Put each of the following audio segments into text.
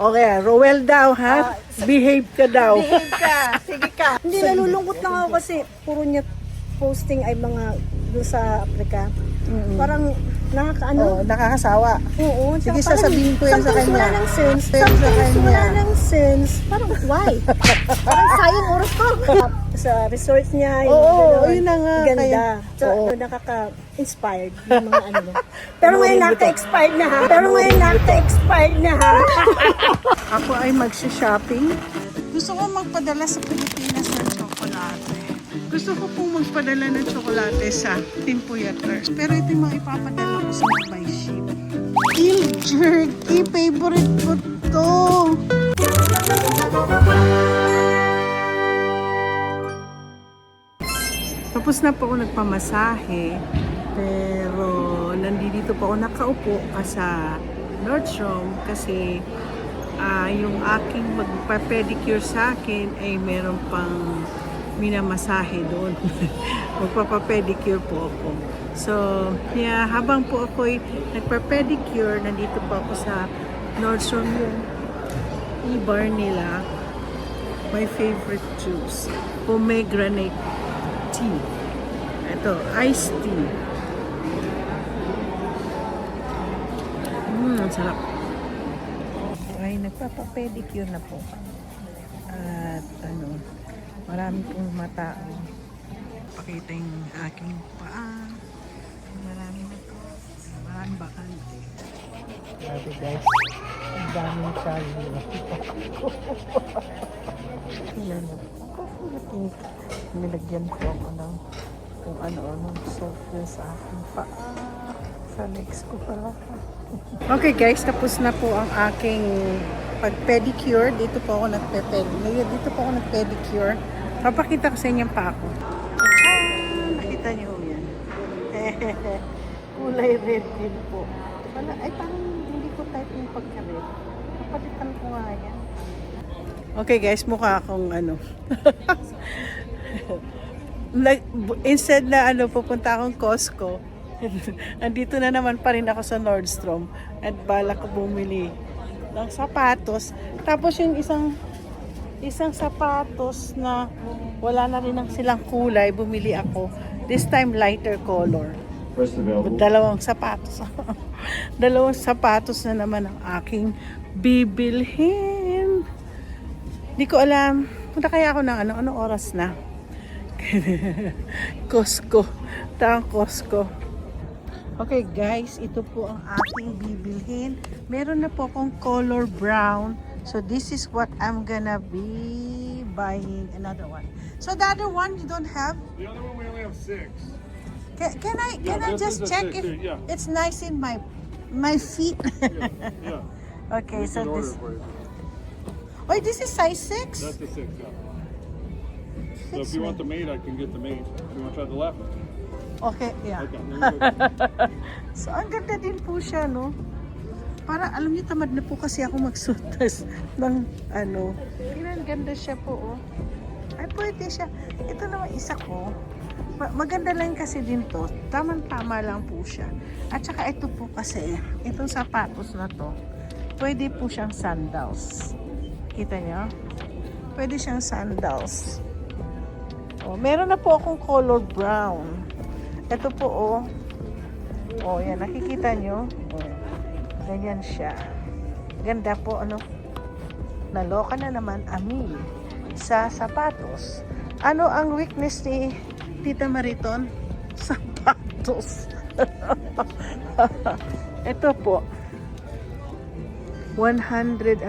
Okay, Roel daw, ha? Behave ka daw. Behave ka. Sige ka. Hindi, nalulungkot lang ako kasi puro niya posting ay mga doon sa Africa. Parang nakakaano. Oh, nakakasawa. Oo. Sige, tsaka parang sasabihin ko yan sa sometimes kanya. wala nang sense. Sa Sometimes kanya. wala nang sense. Parang why? Parang sayang oras ko. Sa resorts niya. Oo, gano'n, yun na nga. Ganda. So, Oo. nakaka-inspired yung mga ano mo. Pero ngayon nakaka-expired na ha. Pero ngayon nakaka-expired na ha. Ako ay magsha-shopping. Gusto ko magpadala sa Pilipinas ng tsokolate. Gusto ko pong magpadala ng tsokolate sa Team Puyaters. Pero ito yung mga ipapadala ko sa by ship. Il Jerky, favorite ko to. Tapos na po ako nagpamasahe. Pero nandito po ako nakaupo sa Nordstrom kasi yung aking magpa-pedicure sa akin ay meron pang minamasahe doon. Magpapa-pedicure po ako. So, yeah, habang po ako'y nagpa-pedicure, nandito po ako sa Nordstrom yung e-bar nila. My favorite juice, pomegranate tea. Ito, iced tea. Ang sarap. Ay, nagpapa-pedicure na po. At marami pong matao. Pakita yung aking paa. Marami na po. Marami bakante. Grabe guys. Ang daming sali. Nilagyan ko ako ng kung ano-ano soap yun sa aking paa. Sa legs ko pala. Okay guys, tapos na po ang aking pag-pedicure. Dito po ako nagpedicure. Papakita ko sa inyo pa ako. Nakita niyo yan. Kulay red din po. Ay, parang hindi ko type yung pagka-red. Napalitan ko nga yan. Okay guys, mukha akong instead na pupunta akong Costco, andito na naman pa rin ako sa Nordstrom at balak ko bumili ng sapatos. Tapos yung isang sapatos na wala na rin ang silang kulay, bumili ako. This time lighter color. Dalawang sapatos. Dalawang sapatos na naman ang aking bibilhin. Di ko alam. Punta kaya ako ng anong oras na? Costco. Costco. Okay guys, ito po ang aking bibilhin. Meron na po akong color brown. So this is what I'm gonna be buying. Another one. So the other one you don't have? The other one we only have 6. Can I this just is a check 6, if yeah. it's nice in my feet? Yeah. Okay, We so can order this. it for you. Wait, this is size 6? That's the 6, yeah. So if you want the mate, I can get the mate. If you want to try the left. Okay, yeah. Okay. Let me look. So, ang ganda din po siya, no? Para, alam niyo, tamad na po kasi ako magsutas ng, tingnan, ganda siya po, oh. Ay, pwede siya. Ito naman isa ko. Maganda lang kasi din to. Tama lang po siya. At saka ito po kasi, itong sapatos na to, pwede po siyang sandals. Kita niyo? Pwede siyang sandals. Oh, meron na po akong color brown. Ito po, oh. Oh, yan. Nakikita nyo? Oh, ganyan siya. Ganda po, Naloka na naman ami sa sapatos. Ano ang weakness ni Tita Mariton? Sapatos. Ito po. 100,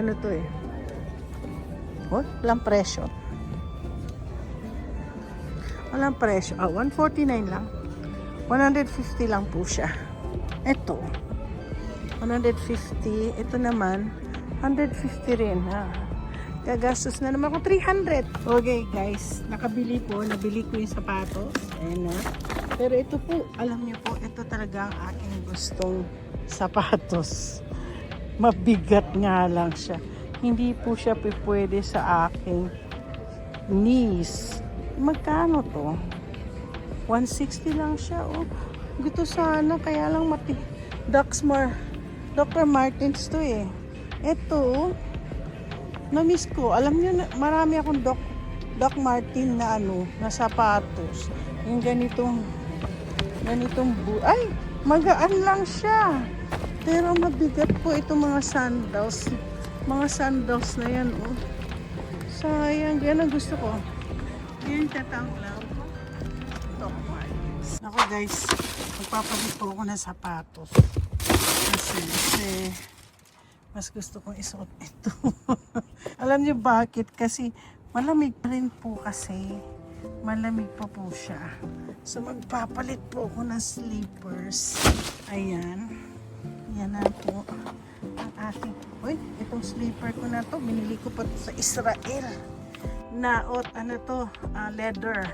Oh, walang presyo. Walang presyo. 149 lang. 150 lang po siya. Ito. 150. Ito naman, 150 rin. Gagastos na naman ako 300. Okay guys, nabili ko yung sapatos. Ayan na. Pero ito po, alam niyo po, ito talaga ang aking gustong sapatos. Mabigat nga lang siya. Hindi po siya pwede sa aking knees. Magkano to? 160 lang siya, oh. Gusto sana, kaya lang Dr. Martens to, eh. Ito, Na-miss ko. Alam niyo, marami akong Doc Martin na na sapatos. Yung ganitong ay, magaan lang siya. Pero mabigat po itong mga sandals. Mga sandals na yan, oh. Sayang, yan ang gusto ko. Yan, tatang lang. Doc Martens. Ako guys, magpapalit po ako ng sapatos. Kasi mas gusto kong isuot ito. Alam niyo bakit? Kasi malamig pa rin po kasi. Malamig pa po siya. So magpapalit po ako ng slippers. Ayan. Yan na po ang aking. Uy, itong slipper ko na to, binili ko pa sa Israel. Leather.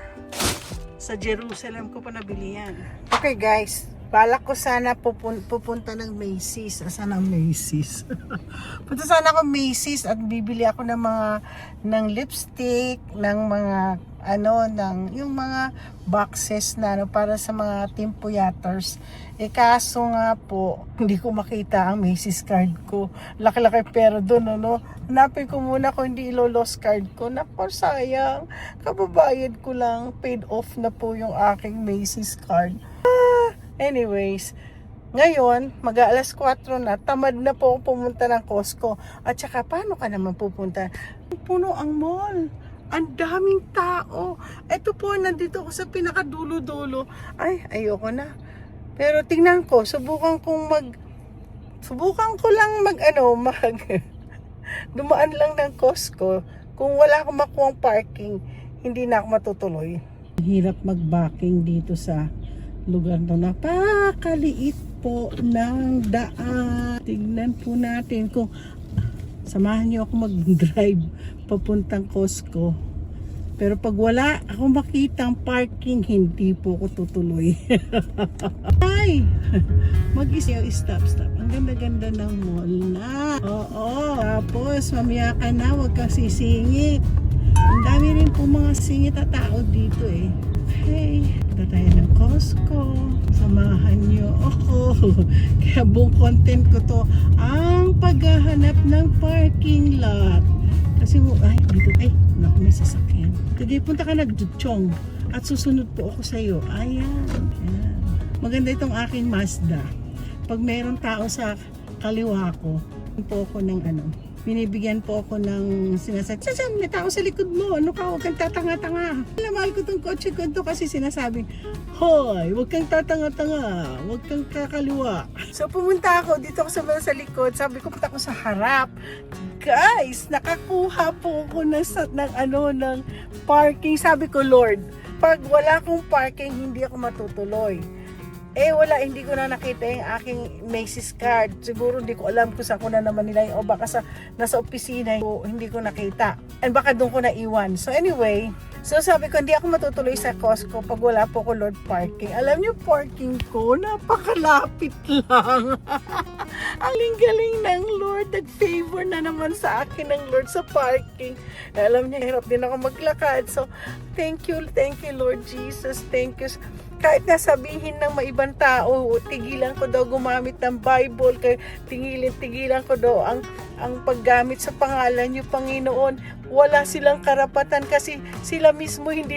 Sa Jerusalem ko pa nabili yan. Okay guys, balak ko sana pupunta ng Macy's. Asan ang Macy's? Punta sana ako Macy's at bibili ako ng lipstick, ng mga yung mga boxes na para sa mga timpuyaters. Kaso nga po, hindi ko makita ang Macy's card ko. Laki-laki pero doon, hanapin ko muna kung hindi ilo-lost card ko. Naku, sayang. Kababayad ko lang. Paid off na po yung aking Macy's card. Anyways, ngayon, mag-aalas 4 na, tamad na po akong pumunta ng Costco. At saka, paano ka naman pupunta? Puno ang mall. Ang daming tao. Ito po, nandito ako sa pinakadulo-dulo. Ay, ayoko na. Pero tingnan ko, subukan ko lang dumaan lang ng Costco. Kung wala akong makuhang parking, hindi na ako matutuloy. Hirap mag-backing dito sa lugar na napakaliit po ng daan. Tignan po natin kung samahan niyo ako mag-drive papuntang Costco. Pero pag wala akong makitang parking, hindi po ako tutuloy. Ay! Stop. Ang ganda-ganda ng mall na. Oo. Tapos, mamaya ka na, huwag kang sisingit. Ang dami rin po mga singit at tao dito eh. Okay, punta tayo ng Costco. Samahan niyo ako. Kaya buong content ko to, ang paghahanap ng parking lot. Kasi naku, may sasakyan. Sige, punta ka na Chong at susunod po ako sa iyo. Ayan. Maganda itong aking Mazda. Pag mayroong tao sa kaliwa ko, binibigyan po ako ng sinasabi, may tao sa likod mo, huwag kang tatanga-tanga. Mahal ko tong kotse ko to kasi sinasabing, hoy, huwag kang tatanga-tanga, huwag kang kakaliwa. So pumunta ako, dito ako sa likod, sabi ko punta ako sa harap. Guys, nakakuha po ako ng parking. Sabi ko, Lord, pag wala akong parking, hindi ako matutuloy. Wala, hindi ko na nakita yung aking Macy's card. Siguro hindi ko alam kung saan ko na naman nila o baka nasa opisina hindi ko nakita. And baka doon ko na iwan. So anyway, sabi ko hindi ako matutuloy sa Costco pag wala po ko Lord parking. Alam niyo, parking ko, napakalapit lang. Aling-galing ng Lord. Nag-favor na naman sa akin ng Lord sa parking. Alam niyo, hirap din ako maglakad. So, thank you Lord Jesus. Thank you. Kahit nasabihin ng maibang tao, tigilan ko daw gumamit ng Bible, tigilan ko daw ang paggamit sa pangalan niyo, Panginoon. Wala silang karapatan kasi sila mismo hindi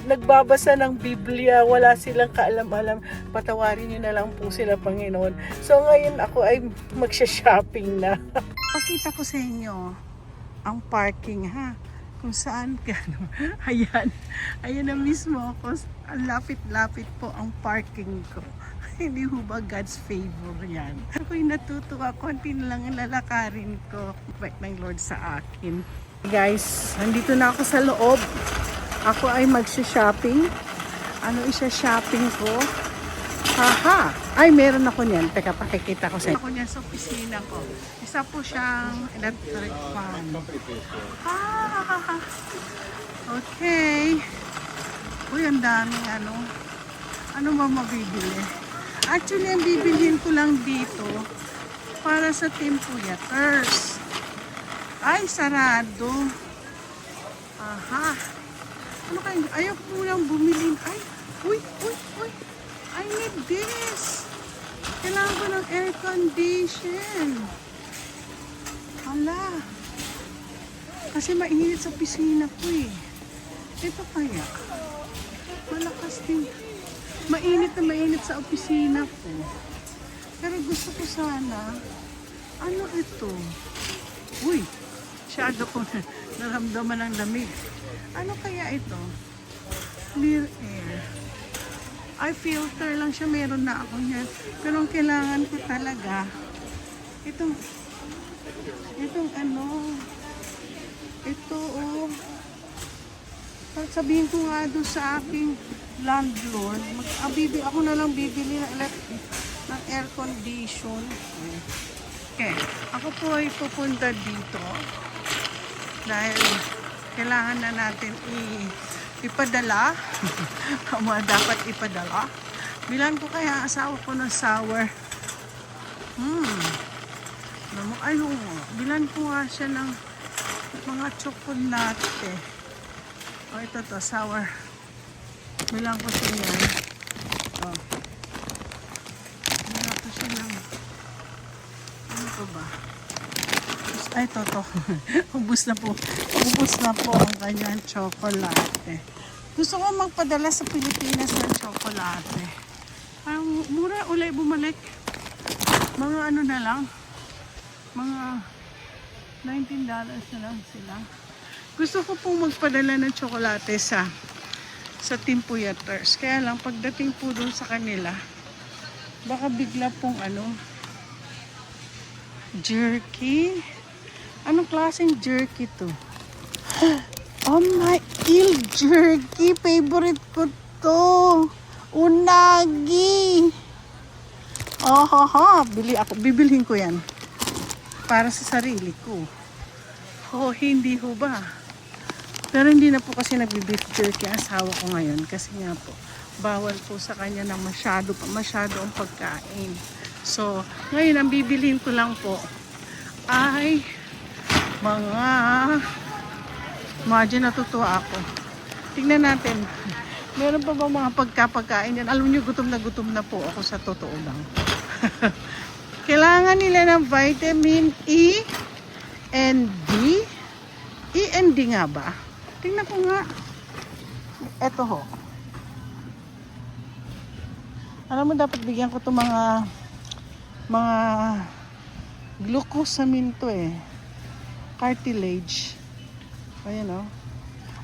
nagbabasa ng Biblia. Wala silang kaalam-alam. Patawarin niyo na lang po sila, Panginoon. So ngayon ako ay magsha-shopping na. Pakita ko sa inyo ang parking, ha? Kung saan ka. Ayan na mismo ako. Ang lapit-lapit po ang parking ko. Hindi ho ba God's favor yan? Ako'y natutuwa. Konti na lang ang lalakarin ko. Bait ng Lord sa akin. Guys, nandito na ako sa loob. Ako ay magsha-shopping. Ano isa-shopping ko? Haha! Ay, meron ako niyan. Teka, pakikita ko sa inyo. Ako niyan sa opisina ko. Isa po siyang electric fan. Okay. Uy, ang daming ano ba mabibili? Actually, ang bibilhin ko lang dito para sa timpuyaters. Ay, sarado. Aha. Ano kayo? Ayaw ko lang bumili. Ay, uy. I need this. Kailangan ko ng air condition. Hala. Kasi mainit sa opisina ko eh. Ito kaya. Malakas din. Mainit na mainit sa opisina ko. Pero gusto ko sana, ano ito? Uy, masyado ko naramdaman ng lamig. Ano kaya ito? Clear air. Ay, filter lang siya. Meron na ako yan. Pero ang kailangan ko talaga, itong ano, ito oh. Sabihin ko nga doon sa aking landlord, ako na lang bibili ng air condition. Okay. Ako po ay pupunta dito dahil kailangan na natin ipadala ang mga dapat ipadala. Bilan ko kaya asawa ko ng sour. Bilan ko nga siya ng mga tsokolate. O ito to, sour. Bilan ko siya yan. O. Bilan ko siya ng ano ko ba? Ay, to. Ubus na po ang kanyang tsokolate. Gusto ko magpadala sa Pilipinas ng tsokolate. Parang mura ulit bumalik. Mga ano na lang. Mga $19 na lang sila. Gusto ko pong magpadala ng tsokolate sa Timpuyaters. Kaya lang, pagdating po doon sa kanila, baka bigla pong jerky. Anong klaseng jerky to? Oh my, eel jerky. Favorite ko to. Unagi. Bibilhin ko yan. Para sa sarili ko. Hindi ho ba? Pero hindi na po kasi nagbi-beef jerky ang asawa ko ngayon. Kasi nga po, bawal po sa kanya na masyado ang pagkain. So, ngayon ang bibilhin ko lang po ay imagine natutuwa ako. Tingnan natin. Meron pa ba mga pagkapagkain yan? Alam nyo, gutom na po ako sa totoo lang. Kailangan nila ng vitamin E and D. E and D nga ba? Tingnan ko nga. Eto ho. Alam mo, dapat bigyan ko to mga glucosamine to eh. Cartilage. Ayan o.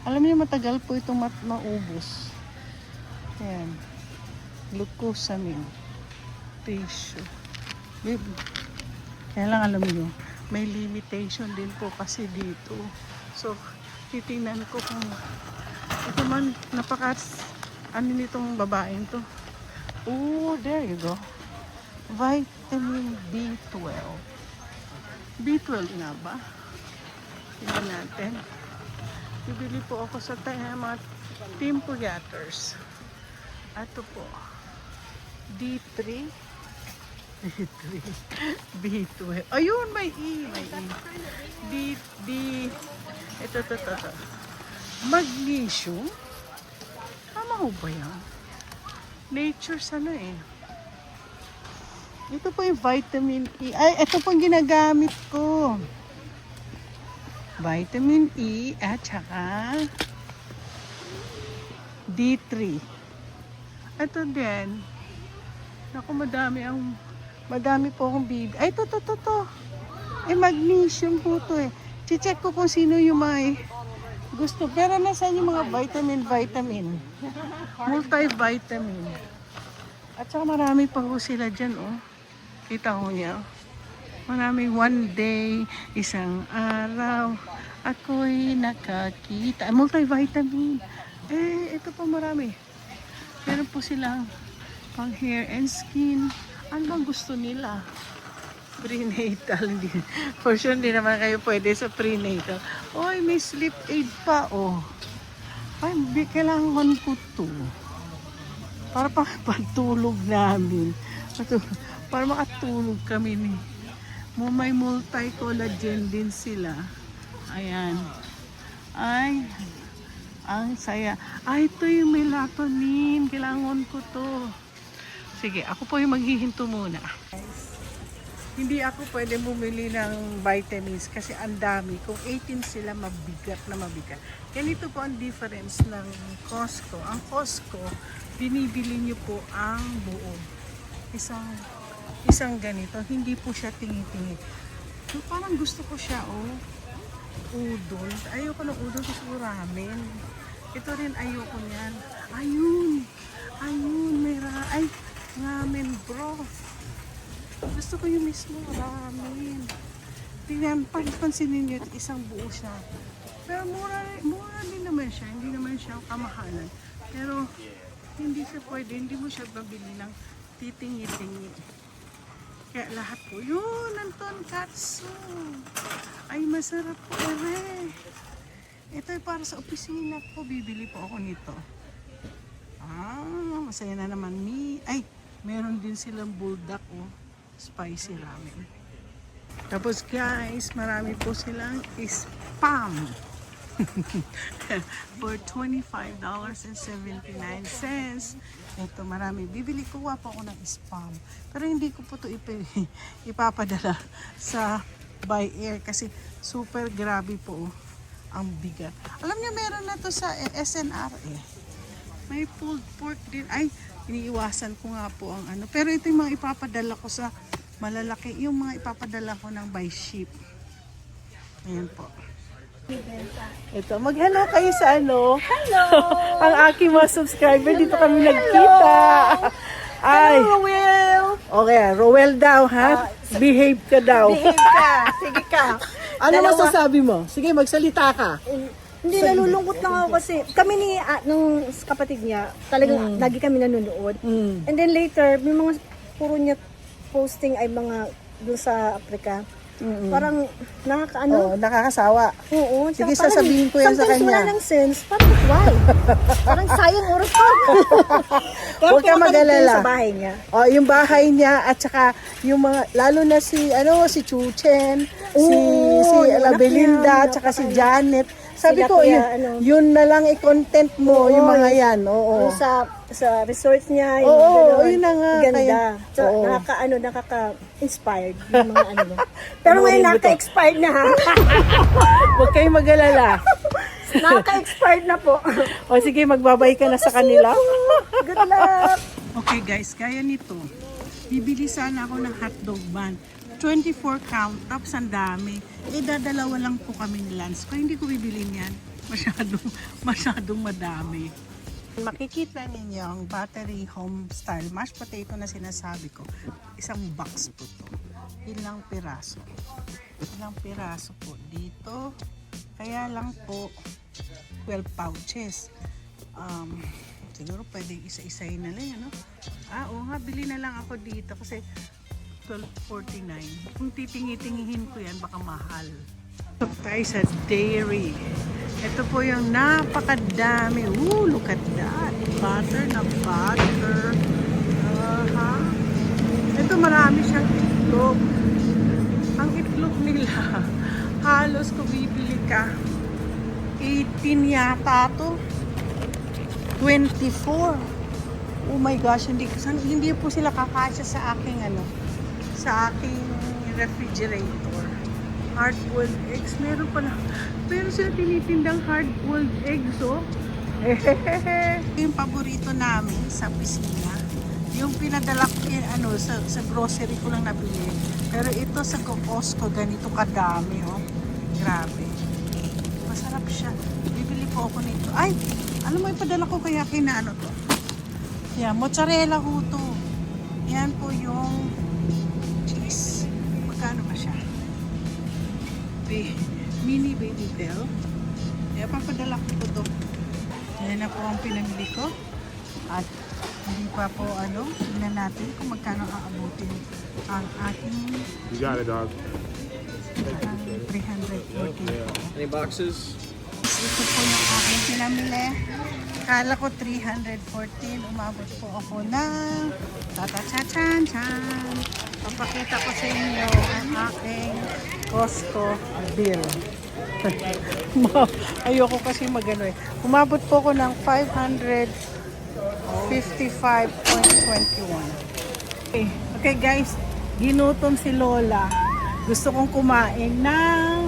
Alam niyo, matagal po itong maubos. Ayan. Glucosamine. Tissue. Kaya lang alam niyo, may limitation din po kasi dito. So, titingnan ko kung ito man, ano nitong babaeng to. Oh, there you go. Vitamin B12. B12 nga ba? Tingnan natin. Bibili po ako sa mga Timpuyaters. Ito po. D3. B12. Ayun, may E. Ito. Magnesium. Tama ho ba yan? Nature's Ito po yung vitamin E. Ay, ito po yung ginagamit ko. Vitamin E at saka D3. Ito din. Naku, madami po akong bibi. Ay, to. Magnesium po to eh. Check ko kung sino yung may gusto. Pero nasaan yung mga vitamin? Multivitamin. At saka marami pa po sila dyan, oh. Kita ko niya. Maraming one day, isang araw, ako'y nakakita. Multivitamin. Ito po marami. Meron po silang pang hair and skin. Ano bang gusto nila? Prenatal. For sure, hindi naman kayo pwede sa prenatal. Oy, may sleep aid pa, oh. Ay, kailangan ko to. Para pagtulog namin. Para makatulog kami ni. May multi-collagen din sila. Ayan. Ay, ang saya. Ay, ito yung melatonin. Kailangan ko to. Sige, ako po yung maghihinto muna. Hindi ako pwede bumili ng vitamins kasi ang dami. Kung 18 sila, mabigat na mabigat. Ganito po ang difference ng Costco. Ang Costco, binibili nyo po ang buo. Isang ganito. Hindi po siya tingi-tingi. So, parang gusto ko siya, udon. Ayoko ng udon, gusto ko ramen. Ito rin ayoko niyan. Ayun, may ramen broth. Gusto ko yung mismo ramen. Tingnan, pansinin nyo, isang buo siya. Pero mura din naman siya. Hindi naman siya kamahalan. Pero hindi siya pwede, hindi mo siya babili ng titingi-tingi. Kaya lahat po, yun, ang tonkatsu. Ay, masarap po, Ito ay para sa opisina ko. Bibili po ako nito. Masaya na naman. Meron din silang buldak, spicy ramen. Tapos guys, marami po silang spam. For $25.79. Ito, marami. Bibili ko po ako ng spam. Pero hindi ko po ito ipapadala sa by air kasi super grabe po ang bigat. Alam niyo, meron na to sa SNR May pulled pork din. Iniiwasan ko nga po ang ano. Pero ito yung mga ipapadala ko sa malalaki. Yung mga ipapadala ko ng by ship. Ayan po. Ito, mag-hello kayo sa ano. Hello! Ang aking mga subscriber. Dito kami nagkita. Hello, Rowel! Okay, Rowel daw, ha? Behave ka daw. Behave ka! Sige ka! Ano masasabi mo? Sige, magsalita ka. Hindi, nalulungkot lang ako kasi kami ni nung kapatid niya, talagang lagi kami nanonood. And then later, may mga puro niya posting ay mga doon sa Africa. Parang Nakakasawa. Oo. Sige, parang sasabihin ko yan sa sometimes kanya. wala ng sense. Parang why? Parang sayang oras ko. Huwag ka mag-alala. Sa bahay niya. Yung bahay niya at saka yung mga, lalo na si Chuchen, si anak Belinda, niya, at saka si Janet. Sabi sila ko, kuya, yun na lang i-content mo, yung mga yan. Oo. Yung sa resort niya, yung Oo, gano'n. yun na nga. Ganda. So, oo. nakaka-inspired yung mga ano. Pero ngayon, nakaka-expired na ha. Huwag kayong mag-alala. Nakaka-expired na po. O sige, magbabay ka na sa kanila. Good luck. Okay guys, gaya nito. Bibili sana ako ng hotdog bun. 24 count, tapos ang dami. Dadalawa lang po kami ni Lance. Kaya hindi ko bibilin yan. Masyadong madami. Makikita ninyo ang battery home style mashed potato na sinasabi ko. Isang box po to. Ilang piraso. Ilang piraso po dito. Kaya lang po 12 pouches. Siguro pwedeng isa-isayin na lang, ano? Oo nga, bili na lang ako dito kasi $12.49. Kung titingi-tingihin ko yan, baka mahal. Ito tayo sa dairy. Ito po yung napakadami. Look at that. Butter na butter. Ito marami siyang itlog. Ang itlog nila, halos kung bibili ka, 18 yata to. 24. Oh my gosh, hindi po sila kakasya sa aking sa aking refrigerator. Hard-boiled eggs, meron pala. Meron sila tinitindang hard-boiled eggs, Yung paborito namin sa pisina, yung pinadala ko sa grocery ko lang nabili. Pero ito sa Costco, ganito kadami, Grabe. Masarap siya. Bibili po ako nito. Ay, alam mo, ipadala ko kaya to. Yeah, mozzarella ho to. Yan po yung cheese. Magkano ba siya? Mini baby bell. Kaya papadala ko po to. Yan na po ang pinamili ko. At hindi pa po tingnan natin kung magkano aabutin ang aking You got it, dog. 340. Any boxes? Ito po yung aking pinamili. Kala ko 314. Umabot po ako ng tata-cha-chan-chan. Papakita ko sa inyo ang aking Costco bill. Ayoko kasi magano Umabot po ako ng 555.21. Okay guys, Ginutom si Lola. Gusto kong kumain ng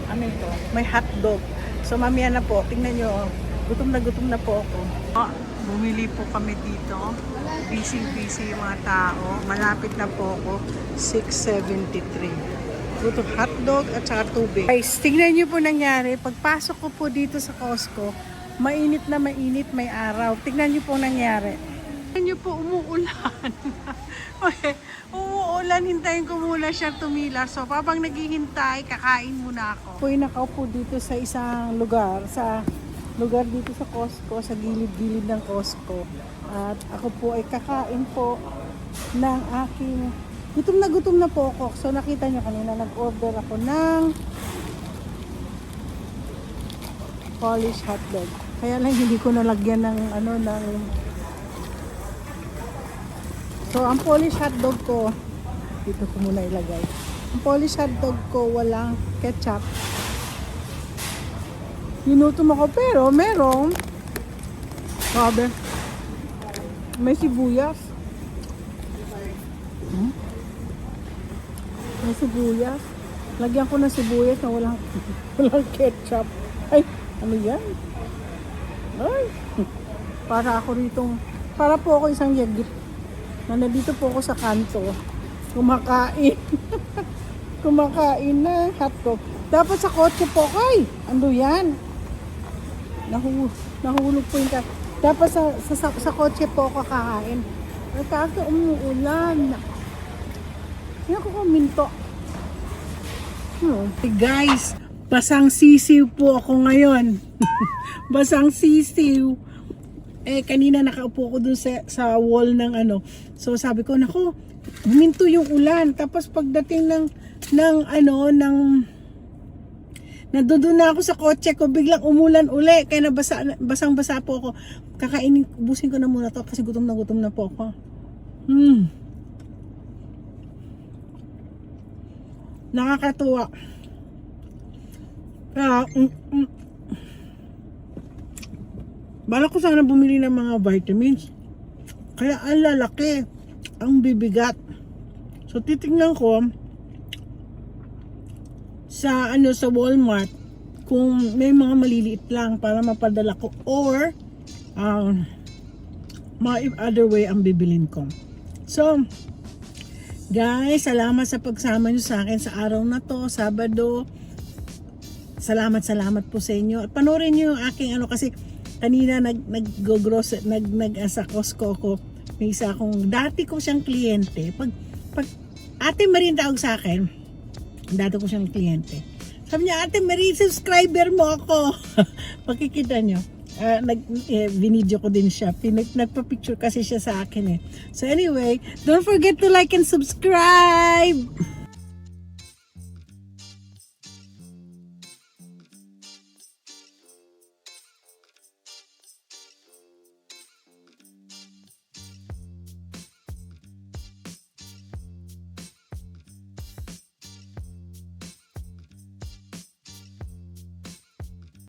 ano ito? May hotdog. So mamaya na po, tingnan nyo. Gutom na po ako. Bumili po kami dito. Busy yung mga tao. Malapit na po ako. 6:73. Gutom hotdog at saka tubig. Guys, tingnan nyo po nangyari. Pagpasok ko po dito sa Costco, mainit na mainit, may araw. Tingnan nyo po nangyari. Tingnan nyo po, umuulan. Okay, umuulan, hintayin ko muna siya tumila. So, habang naghihintay, kakain muna ako. Ako'y nakaupo dito sa isang lugar, dito sa Costco, sa gilid-gilid ng Costco. At ako po ay kakain po ng aking... Gutom na po ako. So, nakita nyo kanina, nag-order ako ng Polish hotdog. Kaya lang hindi ko nalagyan ng So, ang Polish hotdog ko, dito ko muna ilagay. Ang Polish hotdog ko, walang ketchup. Ginutom ako, pero merong, sabi, may sibuyas. May sibuyas. Lagyan ko ng sibuyas na walang ketchup. Ay, ano yan? Ay, para po ako isang yagit. Nandito po ako sa kanto, kumakain. Kumakain na hotdog. Dapat sa kotse po, ando yan. Nahulog po yung dapat sa kotse po ako kakain. Kasi umuulan. Hindi ako kuminto. Hey guys, basang sisiw po ako ngayon. Basang sisiw. Kanina nakaupo ko dun sa wall ng So sabi ko, nako, huminto yung ulan. Tapos pagdating nandun na ako sa kotse ko, biglang umulan uli. Kaya basang-basa po ako. Ubusin ko na muna to kasi gutom na po ako. Nakakatuwa. Balak ko sana bumili ng mga vitamins. Kaya ang lalaki, ang bibigat. So titingnan ko sa Walmart kung may mga maliliit lang para mapadala ko or mga other way ang bibilin ko. So guys, salamat sa pagsama nyo sa akin sa araw na to, Sabado. Salamat po sa inyo. At panoorin nyo yung aking kasi kanina sa Costco ko, may isa akong dati ko siyang kliyente. Pag Ate Marie tawag sa akin, dati ko siyang kliyente. Sabi niya, Ate Marie, subscriber mo ako. Pakikita nyo. Video ko din siya. Nagpa-picture kasi siya sa akin So anyway, don't forget to like and subscribe.